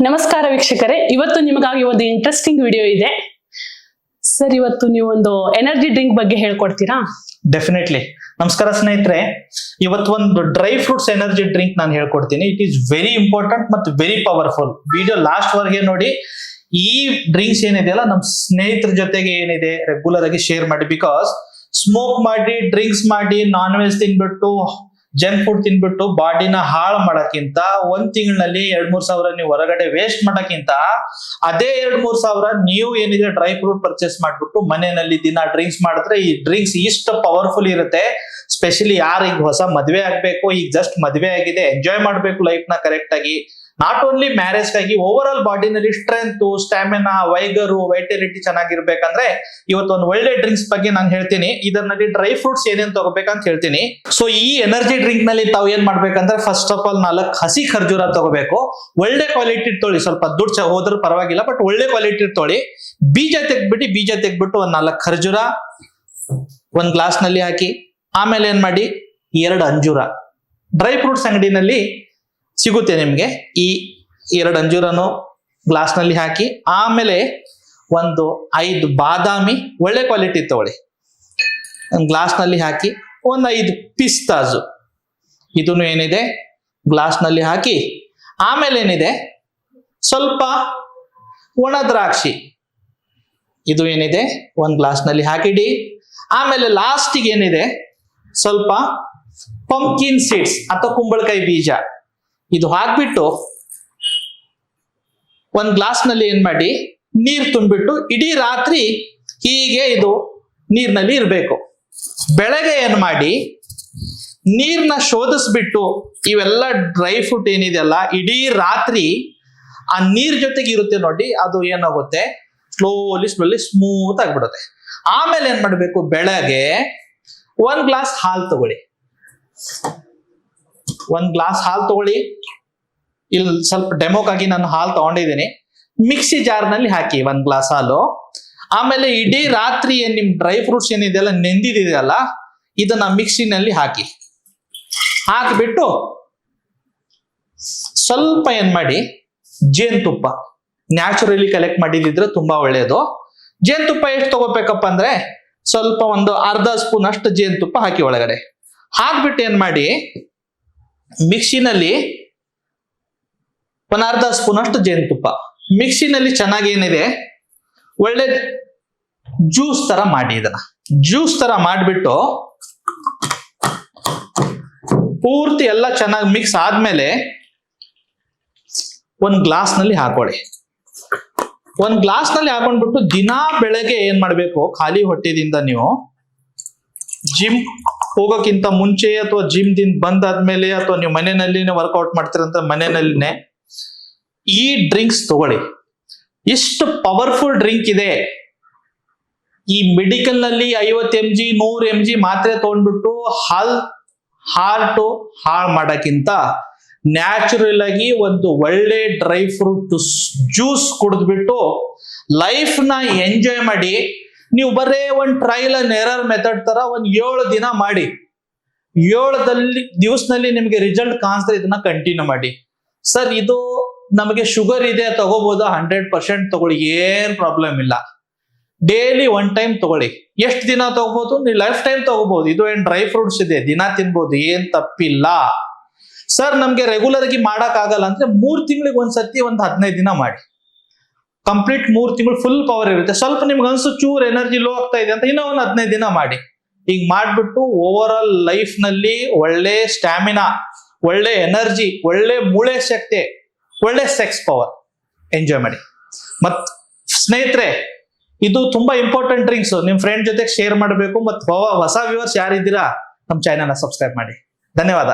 ನಮಸ್ಕಾರ ವೀಕ್ಷಕರೇ, ಇವತ್ತು ನಿಮಗಾಗಿ ಒಂದು ಇಂಟ್ರೆಸ್ಟಿಂಗ್ ವಿಡಿಯೋ ಇದೆ ಸರ್. ಇವತ್ತು ನೀವು ಒಂದು ಎನರ್ಜಿ ಡ್ರಿಂಕ್ ಬಗ್ಗೆ ಹೇಳ್ಕೊಡ್ತೀರಾ? ಡೆಫಿನೆಟ್ಲಿ. ನಮಸ್ಕಾರ ಸ್ನೇಹಿತರೆ, ಇವತ್ತು ಒಂದು ಡ್ರೈ ಫ್ರೂಟ್ಸ್ ಎನರ್ಜಿ ಡ್ರಿಂಕ್ ನಾನು ಹೇಳ್ಕೊಡ್ತೀನಿ. ಇಟ್ ಈಸ್ ವೆರಿ ಇಂಪಾರ್ಟೆಂಟ್ ಮತ್ತು ವೆರಿ ಪವರ್ಫುಲ್. ವಿಡಿಯೋ ಲಾಸ್ಟ್ ವರೆಗೆ ನೋಡಿ. ಈ ಡ್ರಿಂಕ್ಸ್ ಏನಿದೆಯಲ್ಲ ನಮ್ಮ ಸ್ನೇಹಿತರ ಜೊತೆಗೆ ಏನಿದೆ ರೆಗ್ಯುಲರ್ ಆಗಿ ಶೇರ್ ಮಾಡಿ. ಬಿಕಾಸ್ ಸ್ಮೋಕ್ ಮಾಡಿ, ಡ್ರಿಂಕ್ಸ್ ಮಾಡಿ, ನಾನ್ ವೆಜ್ ತಿನ್ಬಿಟ್ಟು, ಜಂಕ್ ಫುಡ್ ತಿನ್ಬಿಟ್ಟು ಬಾಡಿನ ಹಾಳು ಮಾಡಕ್ಕಿಂತ ಒಂದ್ ತಿಂಗಳಲ್ಲಿ 2-3 ಸಾವಿರ ನೀವು ಹೊರಗಡೆ ವೇಸ್ಟ್ ಮಾಡಕ್ಕಿಂತ ಅದೇ 2-3 ಸಾವಿರ ನೀವು ಏನಿದೆ ಡ್ರೈ ಫ್ರೂಟ್ ಪರ್ಚೇಸ್ ಮಾಡ್ಬಿಟ್ಟು ಮನೆಯಲ್ಲಿ ದಿನ ಡ್ರಿಂಕ್ಸ್ ಮಾಡಿದ್ರೆ ಈ ಡ್ರಿಂಕ್ಸ್ ಇಷ್ಟು ಪವರ್ಫುಲ್ ಇರುತ್ತೆ. ಸ್ಪೆಷಲಿ ಯಾರು ಈಗ ಹೊಸ ಮದ್ವೆ ಆಗ್ಬೇಕು, ಈಗ ಜಸ್ಟ್ ಮದ್ವೆ ಆಗಿದೆ, ಎಂಜಾಯ್ ಮಾಡ್ಬೇಕು ಲೈಫ್ ನ ಕರೆಕ್ಟ್ ಆಗಿ, ನಾಟ್ ಓನ್ಲಿ ಮ್ಯಾರೇಜ್ ಗಾಗಿ, ಓವರ್ ಆಲ್ ಬಾಡಿನಲ್ಲಿ ಸ್ಟ್ರೆಂತ್, ಸ್ಟಾಮಿನಾ, ವೈಗರು, ವೈಟಾಲಿಟಿ ಚೆನ್ನಾಗಿರ್ಬೇಕಂದ್ರೆ ಇವತ್ತು ಒಂದು ಒಳ್ಳೆ ಡ್ರಿಂಕ್ಸ್ ಬಗ್ಗೆ ನಾನು ಹೇಳ್ತೀನಿ. ಇದರಲ್ಲಿ ಡ್ರೈ ಫ್ರೂಟ್ಸ್ ಏನೇನ್ ತಗೋಬೇಕಂತ ಹೇಳ್ತೀನಿ. ಸೊ ಈ ಎನರ್ಜಿ ಡ್ರಿಂಕ್ ನಲ್ಲಿ ತಾವು ಏನ್ ಮಾಡ್ಬೇಕಂದ್ರೆ ಫಸ್ಟ್ ಆಫ್ ಆಲ್ 4 ಹಸಿ ಖರ್ಜೂರ ತಗೋಬೇಕು. ಒಳ್ಳೆ ಕ್ವಾಲಿಟಿ ತೊಳಿ, ಸ್ವಲ್ಪ ದುಡ್ಡು ಹೋದ್ರೂ ಪರವಾಗಿಲ್ಲ, ಬಟ್ ಒಳ್ಳೆ ಕ್ವಾಲಿಟಿ ತೊಳಿ. ಬೀಜ ತೆಗ್ಬಿಟ್ಟು ಒಂದ್ 4 ಖರ್ಜೂರ ಒಂದ್ ಗ್ಲಾಸ್ ನಲ್ಲಿ ಹಾಕಿ. ಆಮೇಲೆ ಏನ್ ಮಾಡಿ 2 ಅಂಜೂರ ಡ್ರೈ ಫ್ರೂಟ್ಸ್ ಅಂಗಡಿನಲ್ಲಿ ಸಿಗುತ್ತೆ ನಿಮ್ಗೆ. ಈ 2 ಅಂಜೂರನು ಗ್ಲಾಸ್ ನಲ್ಲಿ ಹಾಕಿ. ಆಮೇಲೆ ಒಂದು 5 ಬಾದಾಮಿ ಒಳ್ಳೆ ಕ್ವಾಲಿಟಿ ತಗೊಳ್ಳಿ, ಒಂದು ಗ್ಲಾಸ್ ನಲ್ಲಿ ಹಾಕಿ. ಒಂದು 5 ಪಿಸ್ತಾಜು ಇದನ್ನು ಏನಿದೆ ಗ್ಲಾಸ್ ನಲ್ಲಿ ಹಾಕಿ. ಆಮೇಲೆ ಏನಿದೆ ಸ್ವಲ್ಪ ಒಣ ದ್ರಾಕ್ಷಿ ಇದು ಏನಿದೆ ಒಂದು ಗ್ಲಾಸ್ ನಲ್ಲಿ ಹಾಕಿಡಿ. ಆಮೇಲೆ ಲಾಸ್ಟಿಗೆ ಏನಿದೆ ಸ್ವಲ್ಪ ಪಂಪ್ಕಿನ್ ಸೀಡ್ಸ್ ಅಥವಾ ಕುಂಬಳಕಾಯಿ ಬೀಜ ಇದು ಹಾಕ್ಬಿಟ್ಟು ಒಂದ್ ಗ್ಲಾಸ್ ನಲ್ಲಿ ಏನ್ ಮಾಡಿ ನೀರ್ ತುಂಬಿಟ್ಟು ಇಡೀ ರಾತ್ರಿ ಹೀಗೆ ಇದು ನೀರ್ನಲ್ಲಿ ಇರಬೇಕು. ಬೆಳಗ್ಗೆ ಏನ್ ಮಾಡಿ ನೀರ್ನ ಶೋಧಿಸ್ಬಿಟ್ಟು ಇವೆಲ್ಲ ಡ್ರೈ ಫ್ರೂಟ್ ಏನಿದೆಯಲ್ಲ ಇಡೀ ರಾತ್ರಿ ಆ ನೀರ್ ಜೊತೆಗೆ ಇರುತ್ತೆ ನೋಡಿ, ಅದು ಏನಾಗುತ್ತೆ ಸ್ಲೋಲಿ ಸ್ಮೂತ್ ಆಗ್ಬಿಡುತ್ತೆ. ಆಮೇಲೆ ಏನ್ ಮಾಡ್ಬೇಕು, ಬೆಳಗ್ಗೆ 1 ಗ್ಲಾಸ್ ಹಾಲು ತಗೊಳ್ಳಿ. 1 ಗ್ಲಾಸ್ ಹಾಲು ತಗೊಳ್ಳಿ. ಇಲ್ಲಿ ಸ್ವಲ್ಪ ಡೆಮೋಕ್ಕಾಗಿ ನಾನು ಹಾಲು ತಗೊಂಡಿದ್ದೀನಿ. ಮಿಕ್ಸಿ ಜಾರ್ ನಲ್ಲಿ ಹಾಕಿ 1 ಗ್ಲಾಸ್ ಹಾಲು. ಆಮೇಲೆ ಇಡೀ ರಾತ್ರಿ ಏನ್ ನಿಮ್ ಡ್ರೈ ಫ್ರೂಟ್ಸ್ ಏನಿದೆಯಲ್ಲ ನೆಂದಿದೆಯಲ್ಲ ಇದನ್ನ ಮಿಕ್ಸಿನಲ್ಲಿ ಹಾಕಿಬಿಟ್ಟು ಸ್ವಲ್ಪ ಏನ್ ಮಾಡಿ ಜೇನುತುಪ್ಪ ನ್ಯಾಚುರಲಿ ಕಲೆಕ್ಟ್ ಮಾಡಿದ್ರೆ ತುಂಬಾ ಒಳ್ಳೆಯದು. ಜೇನುತುಪ್ಪ ಎಷ್ಟು ತಗೋಬೇಕಪ್ಪ ಅಂದ್ರೆ ಸ್ವಲ್ಪ ಒಂದು ಅರ್ಧ ಸ್ಪೂನ್ ಅಷ್ಟು ಜೇನುತುಪ್ಪ ಹಾಕಿ ಒಳಗಡೆ ಹಾಕ್ಬಿಟ್ಟು ಏನ್ ಮಾಡಿ ಮಿಕ್ಸಿನಲ್ಲಿ ಒಂದು ಅರ್ಧ ಸ್ಪೂನ್ ಅಷ್ಟು ಜೇನುತುಪ್ಪ ಮಿಕ್ಸಿನಲ್ಲಿ ಚೆನ್ನಾಗಿ ಏನಿದೆ ಒಳ್ಳೆ ಜ್ಯೂಸ್ ತರ ಮಾಡಿ. ಇದನ್ನ ಜ್ಯೂಸ್ ತರ ಮಾಡಿಬಿಟ್ಟು ಪೂರ್ತಿ ಎಲ್ಲ ಚೆನ್ನಾಗಿ ಮಿಕ್ಸ್ ಆದ್ಮೇಲೆ ಒಂದು ಗ್ಲಾಸ್ ನಲ್ಲಿ ಹಾಕೊಳ್ಳಿ. ಒಂದು ಗ್ಲಾಸ್ ನಲ್ಲಿ ಹಾಕೊಂಡ್ಬಿಟ್ಟು ದಿನಾ ಬೆಳಗ್ಗೆ ಏನ್ ಮಾಡ್ಬೇಕು, ಖಾಲಿ ಹೊಟ್ಟೆದಿಂದ ನೀವು ಜಿಮ್ ಹೋಗೋಕ್ಕಿಂತ ಮುಂಚೆ ಅಥವಾ ಜಿಮ್ ದಿಂದ ಬಂದಾದ್ಮೇಲೆ ಅಥವಾ ನೀವು ಮನೆಯಲ್ಲಿನೇ ವರ್ಕೌಟ್ ಮಾಡ್ತೀರಂತ ಮನೆಯಲ್ಲಿನೇ ಈ ಡ್ರಿಂಕ್ಸ್ ತಗೊಳ್ಳಿ. ಎಷ್ಟು ಪವರ್ಫುಲ್ ಡ್ರಿಂಕ್ ಇದೆ. ಈ ಮೆಡಿಕಲ್ ನಲ್ಲಿ 50 mg 100 mg ಮಾತ್ರೆ ತಗೊಂಡ್ಬಿಟ್ಟು ಹಾರ್ಟ್ ಹಾಳು ಮಾಡಕ್ಕಿಂತ ನ್ಯಾಚುರಲ್ ಆಗಿ ಒಂದು ಒಳ್ಳೆ ಡ್ರೈ ಫ್ರೂಟ್ ಜ್ಯೂಸ್ ಕುಡಿದ್ಬಿಟ್ಟು ಲೈಫ್ ನ ಎಂಜಾಯ್ ಮಾಡಿ. ನೀವು ಬರೇ ಒಂದು ಟ್ರಯಲ್ ಅಂಡ್ ಎರರ್ ಮೆಥಡ್ ತರ ಒಂದು 7 ದಿನ ಮಾಡಿ. 7 ದಿವಸದಲ್ಲಿ ನಿಮಗೆ ರಿಸಲ್ಟ್ ಕಾಣಿಸ್ತಾರೆ. ಇದನ್ನ ಕಂಟಿನ್ಯೂ ಮಾಡಿ. ಸರ್ ಇದು ನಮಗೆ ಶುಗರ್ ಇದೆ ತಗೋಬಹುದಾ? 100% ತಗೊಳ್ಳಿ, ಏನ್ ಪ್ರಾಬ್ಲಮ್ ಇಲ್ಲ. ಡೈಲಿ 1 ಟೈಮ್ ತಗೊಳ್ಳಿ. ಎಷ್ಟು ದಿನ ತಗೋಬಹುದು? ನೀವು ಲೈಫ್ ಟೈಮ್ ತಗೋಬಹುದು. ಇದು ಏನ್ ಡ್ರೈ ಫ್ರೂಟ್ಸ್ ಇದೆ, ದಿನ ತಿನ್ಬಹುದು, ಏನ್ ತಪ್ಪಿಲ್ಲ. ಸರ್ ನಮ್ಗೆ ರೆಗ್ಯುಲರ್ ಆಗಿ ಮಾಡಕ್ ಆಗಲ್ಲ ಅಂದ್ರೆ 3 ತಿಂಗಳಿಗೆ ಒಂದ್ಸತಿ ಒಂದು 15 ದಿನ ಮಾಡಿ. ಕಂಪ್ಲೀಟ್ 3 ತಿಂಗಳು ಫುಲ್ ಪವರ್ ಇರುತ್ತೆ. ಸ್ವಲ್ಪ ನಿಮ್ಗೆ ಅನ್ಸು ಚೂರ್ ಎನರ್ಜಿ ಲೋ ಆಗ್ತಾ ಇದೆ ಅಂತ ಇನ್ನೂ ಒಂದು 15 ದಿನ ಮಾಡಿ. ಈಗ ಮಾಡ್ಬಿಟ್ಟು ಓವರ್ ಆಲ್ ಲೈಫ್ ನಲ್ಲಿ ಒಳ್ಳೆ ಸ್ಟಾಮಿನಾ, ಒಳ್ಳೆ ಎನರ್ಜಿ, ಒಳ್ಳೆ ಮೂಳೆ ಶಕ್ತಿ, ಒಳ್ಳೆ ಸೆಕ್ಸ್ ಪವರ್ ಎಂಜಾಯ್ ಮಾಡಿ. ಮತ್ ಸ್ನೇಹಿತರೆ, ಇದು ತುಂಬಾ ಇಂಪಾರ್ಟೆಂಟ್ ಡ್ರಿಂಕ್ಸ್. ನಿಮ್ ಫ್ರೆಂಡ್ ಜೊತೆ ಶೇರ್ ಮಾಡಬೇಕು. ಮತ್ತು ಹೊಸ ವ್ಯೂವರ್ಸ್ ಯಾರಿದ್ದೀರಾ ನಮ್ಮ ಚಾನೆಲ್ ಸಬ್ಸ್ಕ್ರೈಬ್ ಮಾಡಿ. ಧನ್ಯವಾದ.